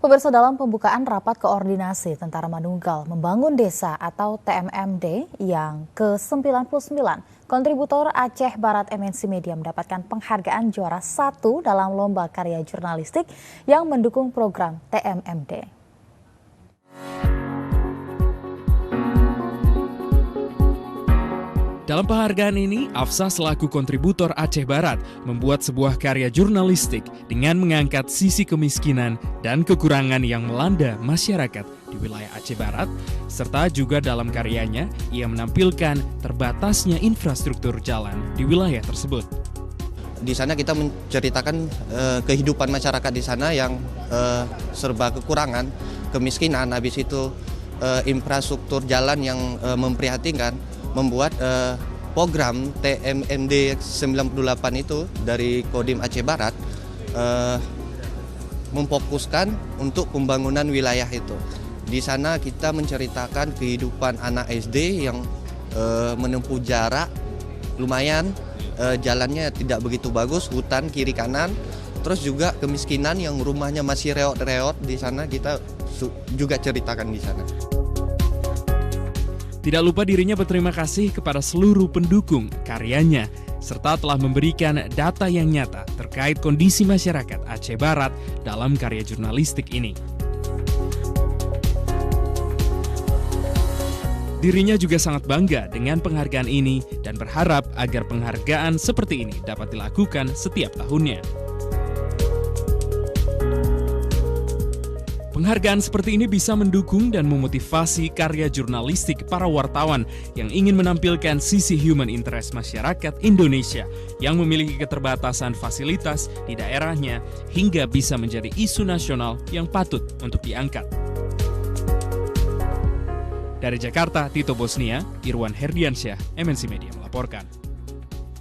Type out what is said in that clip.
Pemirsa, dalam pembukaan rapat koordinasi Tentara Manunggal Membangun Desa atau TMMD yang ke-99, kontributor Aceh Barat MNC Media mendapatkan penghargaan juara 1 dalam lomba karya jurnalistik yang mendukung program TMMD. Dalam penghargaan ini, Afsah selaku kontributor Aceh Barat membuat sebuah karya jurnalistik dengan mengangkat sisi kemiskinan dan kekurangan yang melanda masyarakat di wilayah Aceh Barat, serta juga dalam karyanya ia menampilkan terbatasnya infrastruktur jalan di wilayah tersebut. Di sana kita menceritakan kehidupan masyarakat di sana yang serba kekurangan, kemiskinan, habis itu infrastruktur jalan yang memprihatinkan. Membuat program TMMD 98 itu dari Kodim Aceh Barat memfokuskan untuk pembangunan wilayah itu. Di sana kita menceritakan kehidupan anak SD yang menempuh jarak lumayan, jalannya tidak begitu bagus, hutan kiri kanan, terus juga kemiskinan yang rumahnya masih reot-reot. Di sana kita juga ceritakan di sana. Tidak lupa dirinya berterima kasih kepada seluruh pendukung karyanya, serta telah memberikan data yang nyata terkait kondisi masyarakat Aceh Barat dalam karya jurnalistik ini. Dirinya juga sangat bangga dengan penghargaan ini dan berharap agar penghargaan seperti ini dapat dilakukan setiap tahunnya. Penghargaan seperti ini bisa mendukung dan memotivasi karya jurnalistik para wartawan yang ingin menampilkan sisi human interest masyarakat Indonesia yang memiliki keterbatasan fasilitas di daerahnya hingga bisa menjadi isu nasional yang patut untuk diangkat. Dari Jakarta, Tito Bosnia, Irwan Herdiansyah, MNC Media melaporkan.